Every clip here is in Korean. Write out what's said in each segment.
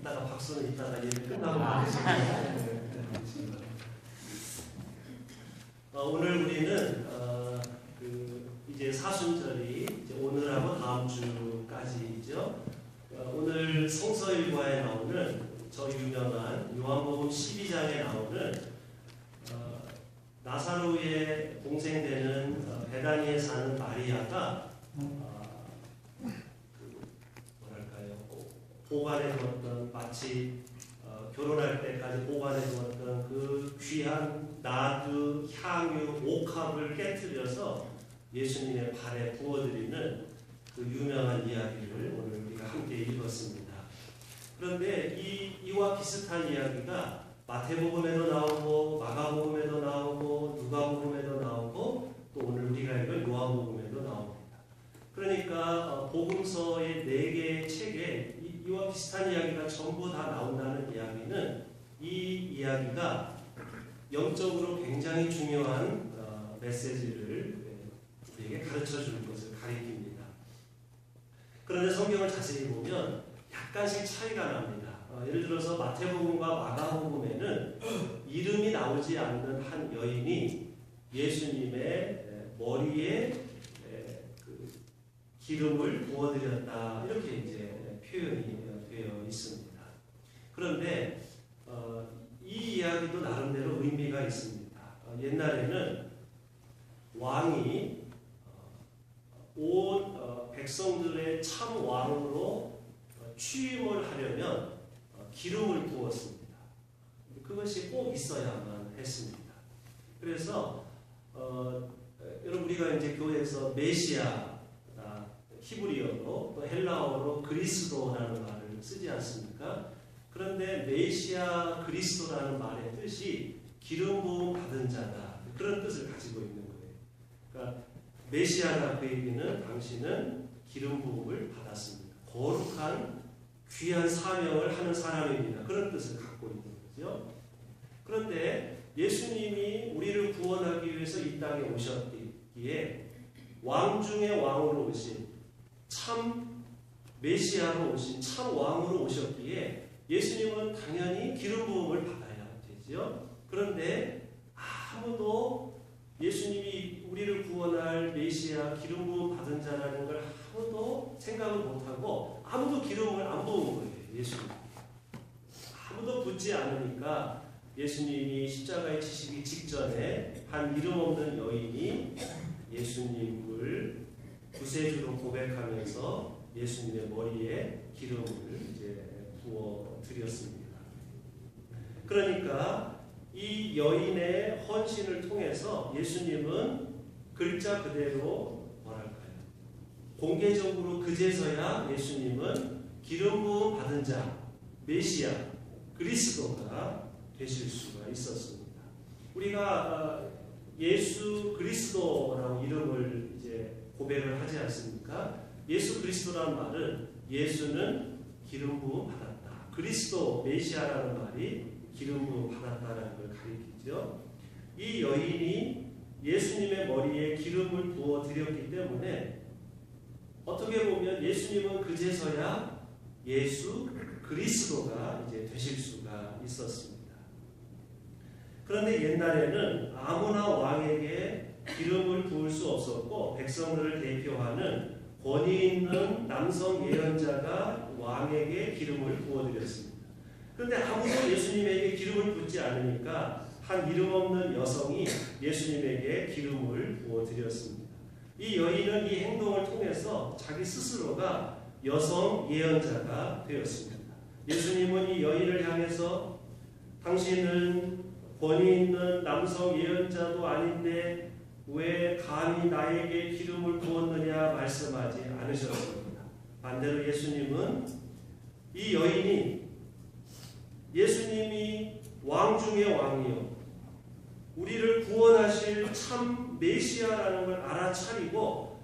이따가 박수는 이따가 예배 끝나고 하겠습니다. 오늘 우리는 이제 사순절이 이제 오늘하고 다음 주까지죠. 오늘 성서일과에 나오는 저 유명한 요한복음 12장에 나오는 나사로의 동생 되는 베다니에 사는 마리아가 보관해 두었던 마치 결혼할 때까지 보관해 두었던 그 귀한 나드, 향유, 옥합을 깨뜨려서 예수님의 발에 부어드리는 그 유명한 이야기를 오늘 우리가 함께 읽었습니다. 그런데 이와 비슷한 이야기가 마태복음에도 나오고 마가복음에도 나오고 누가복음에도 나오고 또 오늘 우리가 읽은 요한복음에도 나옵니다. 그러니까 복음서의 4개의 책에 이와 비슷한 이야기가 전부 다 나온다는 이야기는 이 이야기가 영적으로 굉장히 중요한 메시지를 우리에게 가르쳐 주는 것을 가리킵니다. 그런데 성경을 자세히 보면 약간씩 차이가 납니다. 예를 들어서 마태복음과 마가복음에는 이름이 나오지 않는 한 여인이 예수님의 머리에 기름을 부어드렸다, 이렇게 이제 표현이 되어 있습니다. 그런데 이 이야기도 나름대로 의미가 있습니다. 옛날에는 왕이 온 백성들의 참 왕으로 취임을 하려면 기름을 부었습니다. 그것이 꼭 있어야만 했습니다. 그래서 여러분 우리가 이제 교회에서 메시아, 히브리어로 또 헬라어로 그리스도라는 말을 쓰지 않습니까? 그런데 메시아 그리스도라는 말의 뜻이 기름 부음 받은 자다, 그런 뜻을 가지고 있는 거예요. 그러니까 메시아가 그 얘기는 당신은 기름 부음을 받았습니다. 거룩한 귀한 사명을 하는 사람입니다, 그런 뜻을 갖고 있는 거죠. 그런데 예수님이 우리를 구원하기 위해서 이 땅에 오셨기에 왕 중의 왕으로 오신 참 메시아로 오신 참 왕으로 오셨기에 예수님은 당연히 기름 부음을 받아야 되죠. 그런데 아무도 예수님이 우리를 구원할 메시아 기름 부음 받은 자라는 걸 아무도 생각을 못하고 아무도 기름을 안 부은 거예요. 예수님 아무도 붓지 않으니까 예수님이 십자가에 지시기 직전에 한 이름 없는 여인이 예수님을 구세주로 고백하면서 예수님의 머리에 기름을 이제 부어 드렸습니다. 그러니까 이 여인의 헌신을 통해서 예수님은 글자 그대로 뭐랄까요? 공개적으로 그제서야 예수님은 기름 부음 받은 자, 메시아, 그리스도가 되실 수가 있었습니다. 우리가 예수 그리스도라고 이름을 이제 고백을 하지 않습니까? 예수 그리스도라는 말은 예수는 기름 부음 받았다, 그리스도 메시아라는 말이 기름 부음 받았다라는 걸 가리키죠. 이 여인이 예수님의 머리에 기름을 부어 드렸기 때문에 어떻게 보면 예수님은 그제서야 예수 그리스도가 이제 되실 수가 있었습니다. 그런데 옛날에는 아무나 왕에게 기름을 부을 수 없었고 백성들을 대표하는 권위 있는 남성 예언자가 왕에게 기름을 부어드렸습니다. 그런데 아무도 예수님에게 기름을 붓지 않으니까 한 이름 없는 여성이 예수님에게 기름을 부어드렸습니다. 이 여인은 이 행동을 통해서 자기 스스로가 여성 예언자가 되었습니다. 예수님은 이 여인을 향해서 당신은 권위 있는 남성 예언자도 아닌데 왜 감히 나에게 기름을 부었느냐 말씀하지 않으셨습니다. 반대로 예수님은 이 여인이 예수님이 왕 중의 왕이요 우리를 구원하실 참 메시아라는 걸 알아차리고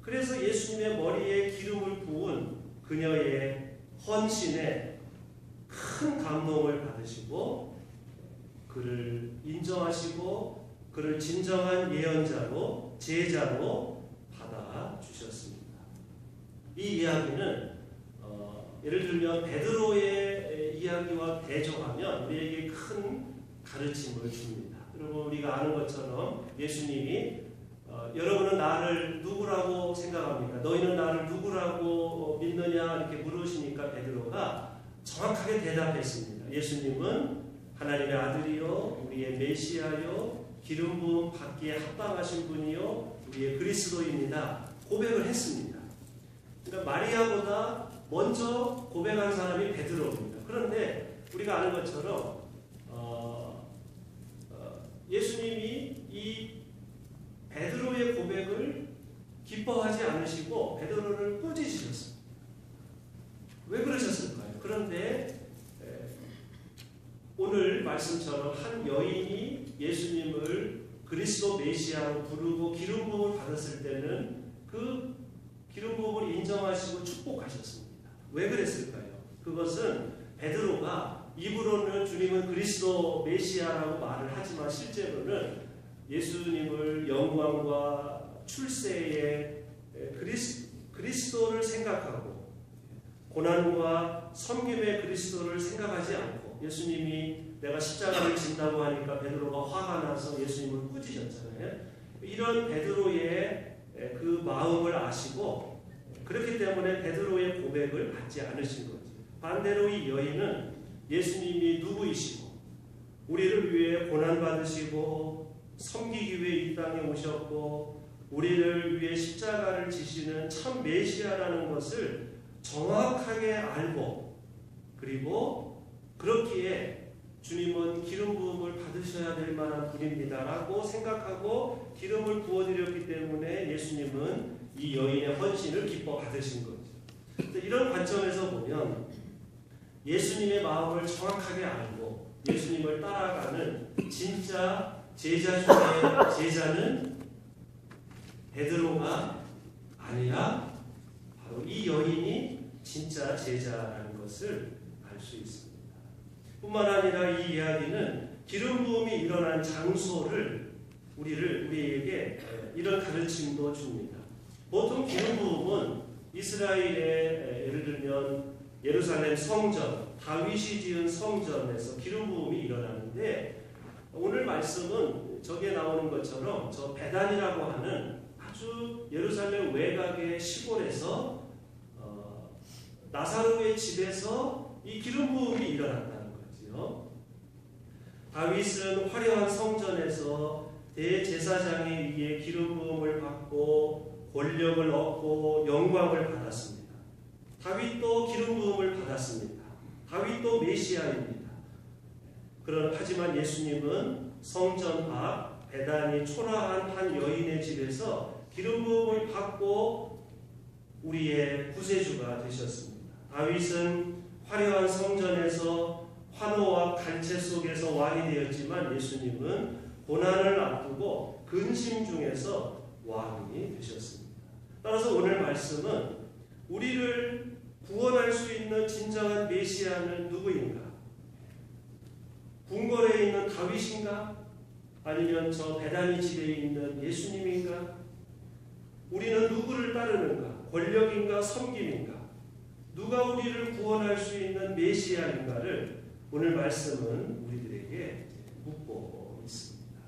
그래서 예수님의 머리에 기름을 부은 그녀의 헌신에 큰 감동을 받으시고 그를 인정하시고 그를 진정한 예언자로 제자로 받아주셨습니다. 이 이야기는 예를 들면 베드로의 이야기와 대조하면 우리에게 큰 가르침을 줍니다. 여러분 우리가 아는 것처럼 예수님이 여러분은 나를 누구라고 생각합니까? 너희는 나를 누구라고 믿느냐? 이렇게 물으시니까 베드로가 정확하게 대답했습니다. 예수님은 하나님의 아들이요 우리의 메시아요 기름 부음 받기에 합당하신 분이요 우리의 그리스도입니다. 고백을 했습니다. 그러니까 마리아보다 먼저 고백한 사람이 베드로입니다. 그런데 우리가 아는 것처럼 예수님이 이 베드로의 고백을 기뻐하지 않으시고 베드로를 꾸짖으셨습니다. 왜 그러셨을까요? 그런데 오늘 말씀처럼 한 여인이 예수님을 그리스도 메시아로 부르고 기름 부음을 받았을 때는 그 기름 부음을 인정하시고 축복하셨습니다. 왜 그랬을까요? 그것은 베드로가 입으로는 주님은 그리스도 메시아라고 말을 하지만 실제로는 예수님을 영광과 출세의 그리스도를 생각하고 고난과 섬김의 그리스도를 생각하지 않고 예수님이 내가 십자가를 진다고 하니까 베드로가 화가 나서 예수님을 꾸짖으셨잖아요. 이런 베드로의 그 마음을 아시고 그렇기 때문에 베드로의 고백을 받지 않으신 거죠. 반대로 이 여인은 예수님이 누구이시고 우리를 위해 고난받으시고 섬기기 위해 이 땅에 오셨고 우리를 위해 십자가를 지시는 참 메시아라는 것을 정확하게 알고 그리고 그렇기에 주님은 기름 부음을 받으셔야 될 만한 분입니다 라고 생각하고 기름을 부어드렸기 때문에 예수님은 이 여인의 헌신을 기뻐 받으신 거죠. 이런 관점에서 보면 예수님의 마음을 정확하게 알고 예수님을 따라가는 진짜 제자 중에 제자는 베드로가 아니라 바로 이 여인이 진짜 제자라는 것을 알 수 있습니다. 뿐만 아니라 이 이야기는 기름 부음이 일어난 장소를 우리에게 이런 가르침도 줍니다. 보통 기름 부음은 이스라엘의 예를 들면 예루살렘 성전, 다윗이 지은 성전에서 기름 부음이 일어나는데 오늘 말씀은 저기에 나오는 것처럼 저 베단이라고 하는 아주 예루살렘 외곽의 시골에서 나사로의 집에서 이 기름 부음이 일어났다는 거지요. 다윗은 화려한 성전에서 대제사장에 의해 기름 부음을 받고 권력을 얻고 영광을 받았습니다. 다윗도 기름 부음을 받았습니다. 다윗도 메시아입니다. 하지만 예수님은 성전 앞 베단이 초라한 한 여인의 집에서 기름 부음을 받고 우리의 구세주가 되셨습니다. 다윗은 화려한 성전에서 환호와 간채 속에서 왕이 되었지만 예수님은 고난을 앞두고 근심 중에서 왕이 되셨습니다. 따라서 오늘 말씀은 우리를 구원할 수 있는 진정한 메시아는 누구인가? 궁궐에 있는 다윗인가? 아니면 저 베다니 집에 있는 예수님인가? 우리는 누구를 따르는가? 권력인가? 섬김인가? 누가 우리를 구원할 수 있는 메시아인가를 오늘 말씀은 우리들에게 묻고 있습니다.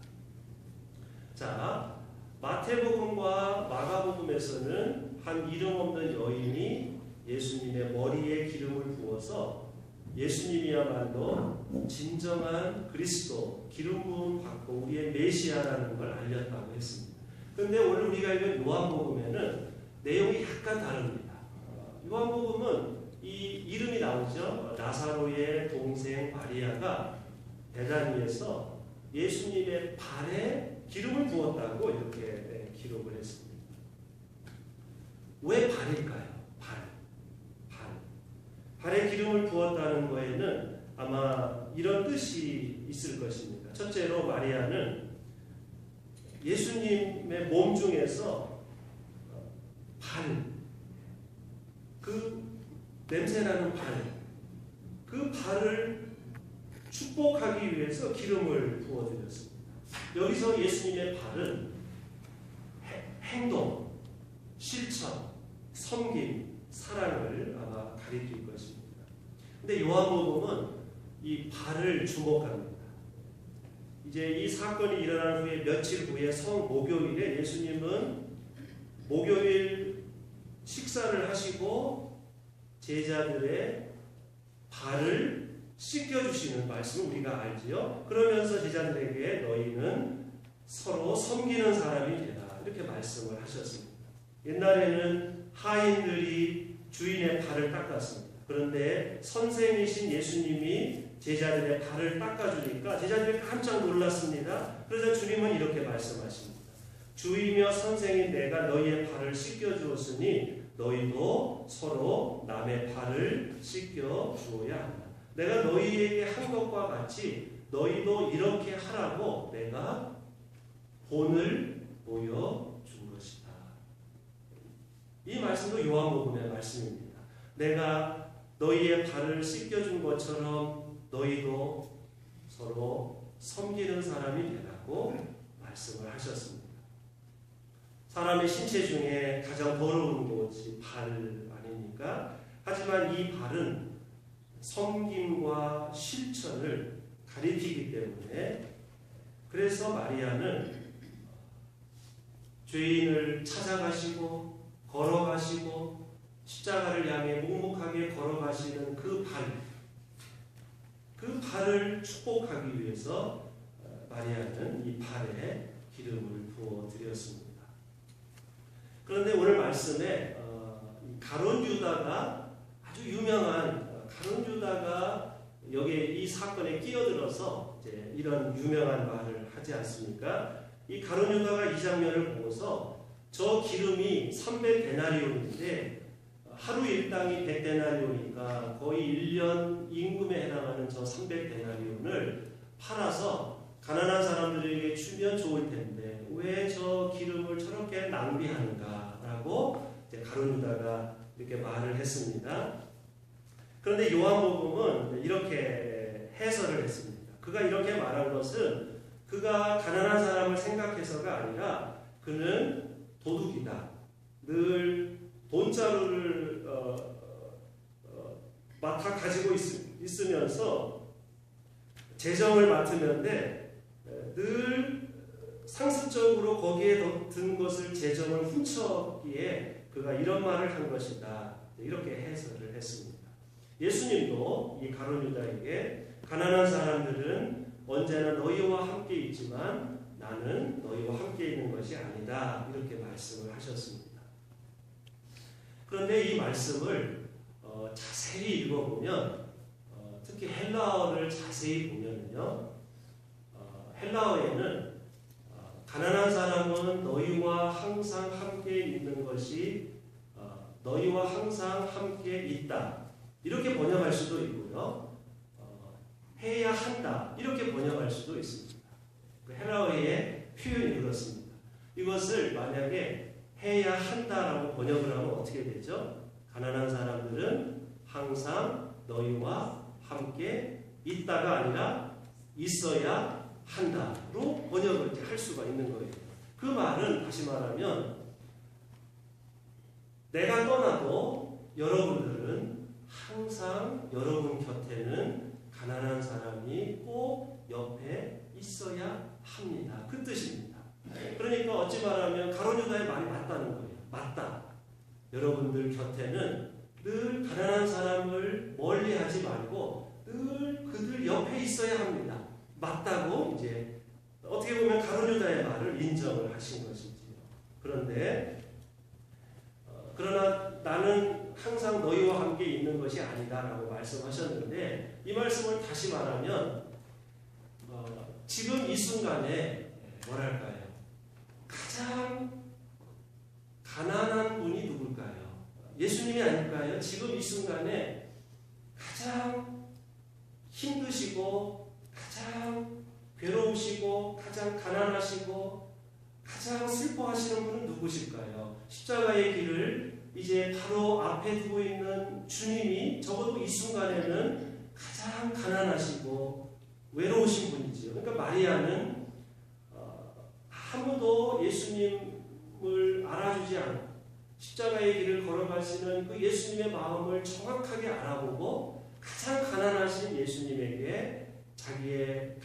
자, 마태복음과 마가복음에서는 한 이름 없는 여인이 예수님의 머리에 기름을 부어서 예수님이야말로 진정한 그리스도, 기름 부음 받고 우리의 메시아라는 걸 알렸다고 했습니다. 그런데 오늘 우리가 읽은 요한복음에는 내용이 약간 다릅니다. 요한복음은 이 이름이 나오죠. 나사로의 동생 마리아가 베다니에서 예수님의 발에 기름을 부었다고 이렇게 기록을 했습니다. 왜 발일까요? 발에 기름을 부었다는 거에는 아마 이런 뜻이 있을 것입니다. 첫째로 마리아는 예수님의 몸 중에서 그 냄새나는 그 발을 축복하기 위해서 기름을 부어드렸습니다. 여기서 예수님의 발은 행동, 실천, 섬김, 사랑을 아마 가리킬 것입니다. 근데 요한복음은 이 발을 주목합니다. 이제 이 사건이 일어난 후에 며칠 후에 목요일에 예수님은 목요일 식사를 하시고 제자들의 발을 씻겨주시는 말씀을 우리가 알지요. 그러면서 제자들에게 너희는 서로 섬기는 사람이 되라 이렇게 말씀을 하셨습니다. 옛날에는 하인들이 주인의 발을 닦았습니다. 그런데 선생이신 예수님이 제자들의 발을 닦아주니까 제자들이 깜짝 놀랐습니다. 그래서 주님은 이렇게 말씀하십니다. 주이며 선생인 내가 너희의 발을 씻겨주었으니 너희도 서로 남의 발을 씻겨주어야 한다. 내가 너희에게 한 것과 같이 너희도 이렇게 하라고 내가 본을 보여준 것이다. 이 말씀도 요한복음의 말씀입니다. 내가 너희의 발을 씻겨준 것처럼 너희도 서로 섬기는 사람이 되라고 말씀을 하셨습니다. 사람의 신체 중에 가장 더러운 곳이 발 아닙니까? 하지만 이 발은 섬김과 실천을 가리키기 때문에 그래서 마리아는 죄인을 찾아가시고 걸어가시고 십자가를 향해 묵묵하게 걸어가시는 그 발을 축복하기 위해서 마리아는 이 발에 기름을 부어드렸습니다. 그런데 오늘 말씀에 가룟 유다가 아주 유명한 가룟 유다가 여기에 이 사건에 끼어들어서 이제 이런 유명한 말을 하지 않습니까? 이 가룟 유다가 이 장면을 보고서 저 기름이 300데나리온인데 하루 일당이 100데나리온이니까 거의 1년 임금에 해당하는 저 300데나리온을 팔아서 가난한 사람들에게 주면 좋을 텐데 왜 저 기름을 저렇게 낭비하는가라고 가룟 유다가 이렇게 말을 했습니다. 그런데 요한복음은 이렇게 해설을 했습니다. 그가 이렇게 말한 것은 그가 가난한 사람을 생각해서가 아니라 그는 도둑이다. 늘 돈자루를 맡아 가지고 있으면서 재정을 맡으면데 늘 상습적으로 거기에 든 것을 재정을 훔쳤기에 그가 이런 말을 한 것이다. 이렇게 해설을 했습니다. 예수님도 이 가룟 유다에게 가난한 사람들은 언제나 너희와 함께 있지만 나는 너희와 함께 있는 것이 아니다. 이렇게 말씀을 하셨습니다. 그런데 이 말씀을 자세히 읽어보면 특히 헬라어를 자세히 보면요, 헬라어에는 가난한 사람은 너희와 항상 함께 있는 것이 너희와 항상 함께 있다. 이렇게 번역할 수도 있고요. 해야 한다. 이렇게 번역할 수도 있습니다. 헬라어의 표현이 그렇습니다. 이것을 만약에 해야 한다라고 번역을 하면 어떻게 되죠? 가난한 사람들은 항상 너희와 함께 있다가 아니라 있어야 한다로 번역을 할 수가 있는 거예요. 그 말은 다시 말하면 내가 떠나도 여러분들은 항상 여러분 곁에는 가난한 사람이 꼭 옆에 있어야 합니다. 그 뜻입니다. 그러니까 어찌 말하면 가룟 유다의 말이 맞다는 거예요. 맞다. 여러분들 곁에는 늘 가난한 사람을 멀리하지 말고 늘 그들 옆에 있어야 합니다. 맞다고 이제 어떻게 보면 가룟 유다의 말을 인정을 하신 것이지요. 그런데 그러나 나는 항상 너희와 함께 있는 것이 아니다라고 말씀하셨는데 이 말씀을 다시 말하면 지금 이 순간에 뭐랄까요? 가장 가난한 분이 누굴까요? 예수님이 아닐까요? 지금 이 순간에 가장 힘드시고 가장 괴로우시고 가장 가난하시고 가장 슬퍼하시는 분은 누구실까요? 십자가의 길을 이제 바로 앞에 두고 있는 주님이 적어도 이 순간에는 가장 가난하시고 외로우신 분이지요. 그러니까 마리아는 아무도 예수님을 알아주지 않고 십자가의 길을 걸어가시는 그 예수님의 마음을 정확하게 알아보고 가장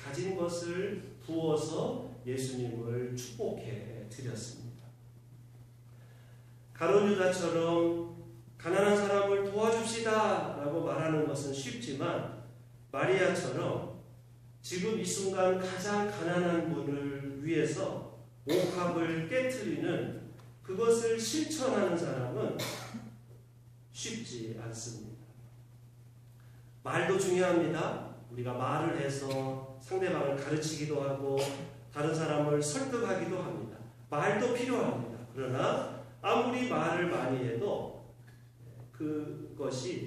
가진 것을 부어서 예수님을 축복해 드렸습니다. 가룟 유다처럼 가난한 사람을 도와줍시다 라고 말하는 것은 쉽지만 마리아처럼 지금 이 순간 가장 가난한 분을 위해서 옥합을 깨트리는 그것을 실천하는 사람은 쉽지 않습니다. 말도 중요합니다. 우리가 말을 해서 상대방을 가르치기도 하고 다른 사람을 설득하기도 합니다. 말도 필요합니다. 그러나 아무리 말을 많이 해도 그것이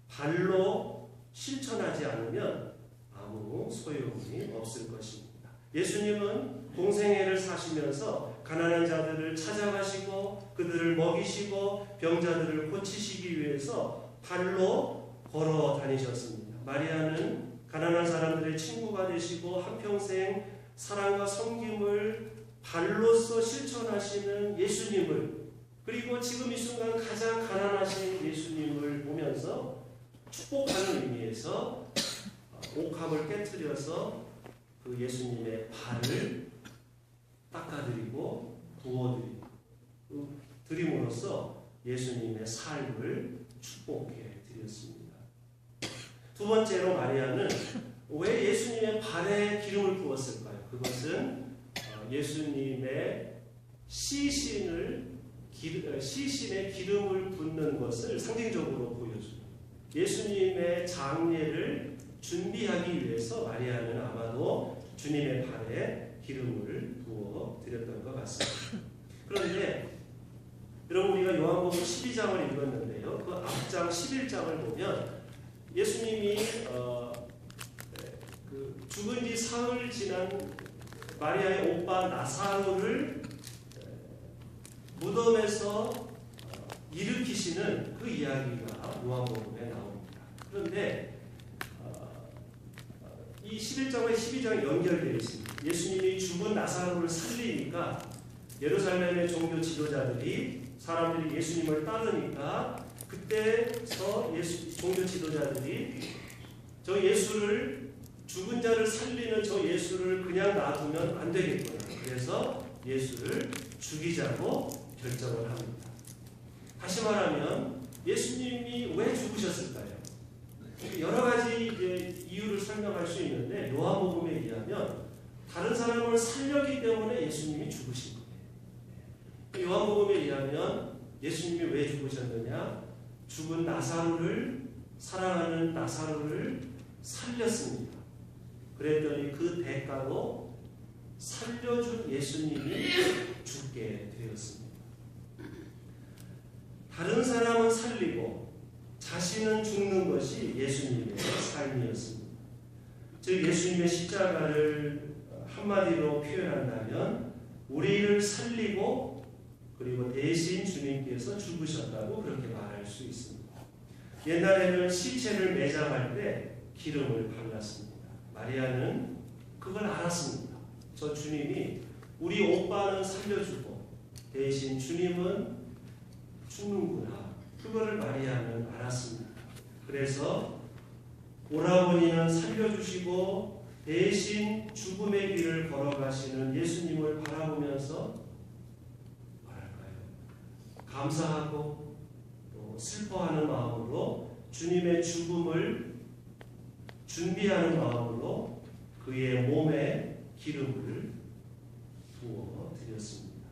발로 실천하지 않으면 아무 소용이 없을 것입니다. 예수님은 공생애를 사시면서 가난한 자들을 찾아가시고 그들을 먹이시고 병자들을 고치시기 위해서 발로 걸어 다니셨습니다. 마리아는 가난한 사람들의 친구가 되시고 한평생 사랑과 섬김을 발로써 실천하시는 예수님을, 그리고 지금 이 순간 가장 가난하신 예수님을 보면서 축복하는 의미에서 옥합을 깨트려서 그 예수님의 발을 닦아드리고 부어드리고 드림으로써 예수님의 삶을 축복해 드렸습니다. 두 번째로 마리아는 왜 예수님의 발에 기름을 부었을까요? 그것은 예수님의 시신의 기름을 붓는 것을 상징적으로 보여줍니다. 예수님의 장례를 준비하기 위해서 마리아는 아마도 주님의 발에 기름을 부어 드렸던 것 같습니다. 그런데 여러분, 우리가 요한복음 12장을 읽었는데요. 그 앞장 11장을 보면 예수님이 죽은 지 사흘 지난 마리아의 오빠 나사로를 무덤에서 일으키시는 그 이야기가 요한복음에 나옵니다. 그런데 이 11장과 12장이 연결되어 있습니다. 예수님이 죽은 나사로를 살리니까 예루살렘의 종교 지도자들이, 사람들이 예수님을 따르니까 그때서 종교 지도자들이 저 예수를, 죽은 자를 살리는 저 예수를 그냥 놔두면 안 되겠구나. 그래서 예수를 죽이자고 결정을 합니다. 다시 말하면 예수님이 왜 죽으셨을까요? 여러 가지 이유를 설명할 수 있는데 요한복음에 의하면 다른 사람을 살렸기 때문에 예수님이 죽으신 거예요. 요한복음에 의하면 예수님이 왜 죽으셨느냐? 죽은 나사로를, 사랑하는 나사로를 살렸습니다. 그랬더니 그 대가로 살려준 예수님이 죽게 되었습니다. 다른 사람은 살리고 자신은 죽는 것이 예수님의 삶이었습니다. 즉 예수님의 십자가를 한마디로 표현한다면 우리를 살리고 그리고 대신 주님께서 죽으셨다고 그렇게 말할 수 있습니다. 옛날에는 시체를 매장할 때 기름을 발랐습니다. 마리아는 그걸 알았습니다. 저 주님이 우리 오빠는 살려주고 대신 주님은 죽는구나. 그거를 마리아는 알았습니다. 그래서 오라버니는 살려주시고 대신 죽음의 길을 걸어가시는 예수님을 바라보면서 감사하고 또 슬퍼하는 마음으로 주님의 죽음을 준비하는 마음으로 그의 몸에 기름을 부어 드렸습니다.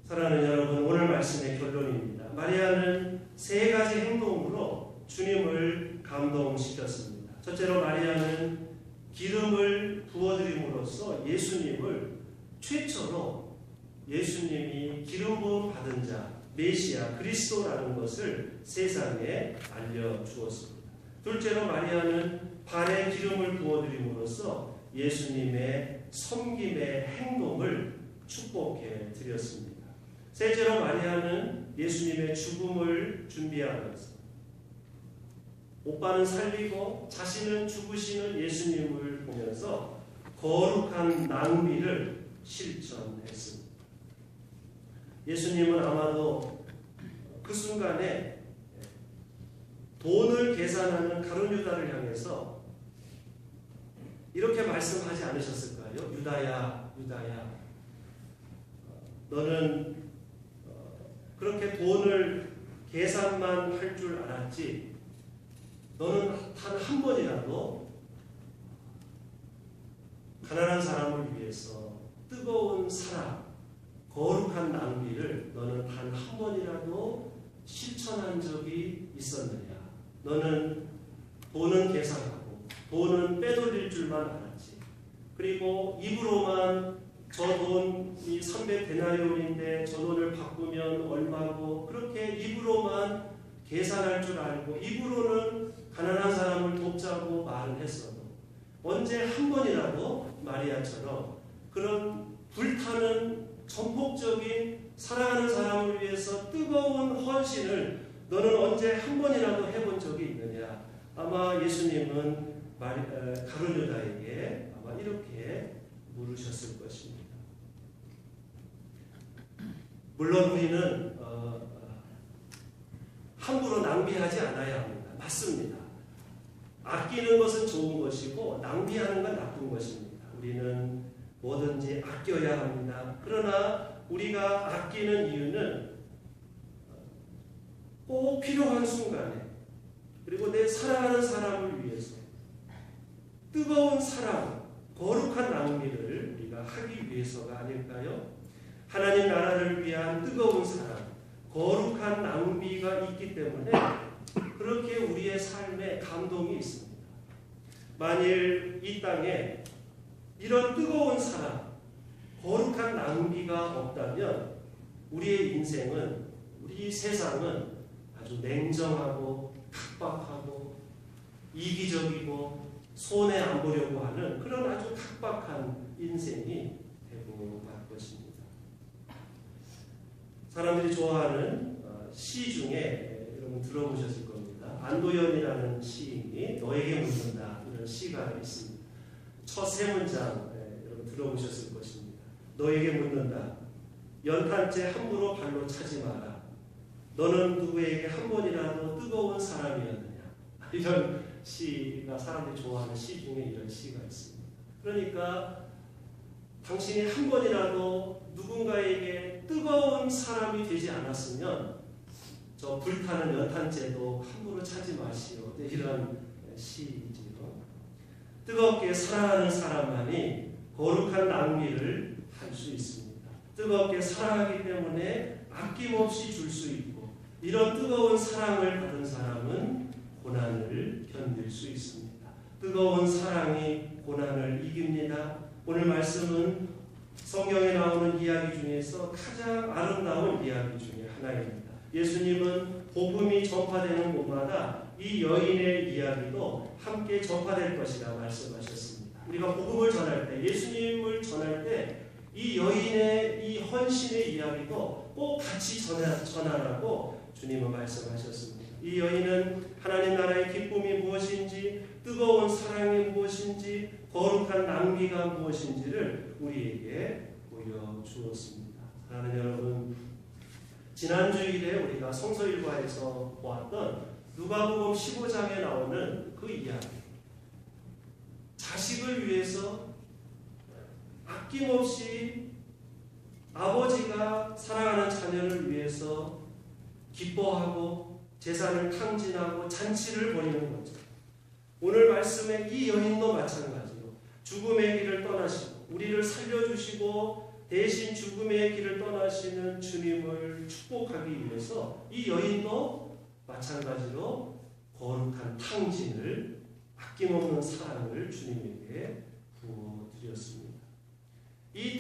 사랑하는 여러분, 오늘 말씀의 결론입니다. 마리아는 세 가지 행동으로 주님을 감동시켰습니다. 첫째로 마리아는 기름을 부어드림으로써 예수님을 최초로 예수님이 기름 부음 받은 자, 메시아, 그리스도라는 것을 세상에 알려주었습니다. 둘째로 마리아는 발에 기름을 부어드림으로써 예수님의 섬김의 행동을 축복해 드렸습니다. 셋째로 마리아는 예수님의 죽음을 준비하면서 오빠는 살리고 자신은 죽으시는 예수님을 보면서 거룩한 낭비를 실천했습니다. 예수님은 아마도 그 순간에 돈을 계산하는 가룟 유다를 향해서 이렇게 말씀하지 않으셨을까요? 유다야, 유다야, 너는 그렇게 돈을 계산만 할 줄 알았지, 너는 단 한 번이라도 가난한 사람을 위해서 뜨거운 사랑, 거룩한 낭비를 너는 단 한 번이라도 실천한 적이 있었느냐? 너는 돈은 계산하고 돈은 빼돌릴 줄만 알았지. 그리고 입으로만 저 돈이 300데나리온인데 저 돈을 바꾸면 얼마고, 그렇게 입으로만 계산할 줄 알고 입으로는 가난한 사람을 돕자고 말을 했어도 언제 한 번이라도 마리아처럼 그런 불타는 전폭적인 사랑하는 사람을 위해서 뜨거운 헌신을 너는 언제 한 번이라도 해본 적이 있느냐? 아마 예수님은 가룟 유다에게 아마 이렇게 물으셨을 것입니다. 물론 우리는 함부로 낭비하지 않아야 합니다. 맞습니다. 아끼는 것은 좋은 것이고 낭비하는 건 나쁜 것입니다. 우리는 뭐든지 아껴야 합니다. 그러나 우리가 아끼는 이유는 꼭 필요한 순간에, 그리고 내 사랑하는 사람을 위해서 뜨거운 사랑, 거룩한 낭비를 우리가 하기 위해서가 아닐까요? 하나님 나라를 위한 뜨거운 사랑, 거룩한 낭비가 있기 때문에 그렇게 우리의 삶에 감동이 있습니다. 만일 이 땅에 이런 뜨거운 사랑, 거룩한 낭비가 없다면 우리의 인생은, 우리 세상은 아주 냉정하고 각박하고 이기적이고 손해 안 보려고 하는 그런 아주 각박한 인생이 되고 말 것입니다. 사람들이 좋아하는 시 중에 여러분 들어보셨을 겁니다. 안도연이라는 시인이 너에게 묻는다, 이런 시가 있습니다. 첫 세 문장 여러분 들어보셨을 것입니다. 너에게 묻는다. 연탄재 함부로 발로 차지 마라. 너는 누구에게 한 번이라도 뜨거운 사람이었느냐. 이런 시가, 사람들이 좋아하는 시 중에 이런 시가 있습니다. 그러니까 당신이 한 번이라도 누군가에게 뜨거운 사람이 되지 않았으면 저 불타는 연탄재도 함부로 차지 마시오. 이런 시이지요. 뜨겁게 사랑하는 사람만이 거룩한 낭비를 할 수 있습니다. 뜨겁게 사랑하기 때문에 아낌없이 줄 수 있고, 이런 뜨거운 사랑을 받은 사람은 고난을 견딜 수 있습니다. 뜨거운 사랑이 고난을 이깁니다. 오늘 말씀은 성경에 나오는 이야기 중에서 가장 아름다운 이야기 중에 하나입니다. 예수님은 복음이 전파되는 곳마다 이 여인의 이야기도 함께 전파될 것이라 말씀하셨습니다. 우리가 복음을 전할 때, 예수님을 전할 때 이 여인의 이 헌신의 이야기도 꼭 같이 전하라고 주님은 말씀하셨습니다. 이 여인은 하나님 나라의 기쁨이 무엇인지, 뜨거운 사랑이 무엇인지, 거룩한 낭비가 무엇인지를 우리에게 보여주었습니다. 사랑하는 여러분, 지난 주일에 우리가 성서일과에서 보았던 누가복음 15장에 나오는 그 이야기, 자식을 위해서 아낌없이 아버지가 사랑하는 자녀를 위해서 기뻐하고 재산을 탕진하고 잔치를 벌이는 거죠. 오늘 말씀의 이 여인도 마찬가지로 죽음의 길을 떠나시고 우리를 살려주시고 대신 죽음의 길을 떠나시는 주님을 축복하기 위해서 이 여인도 마찬가지로 거룩한 탕진을, 아낌없는 사랑을 주님에게 부어드렸습니다. 이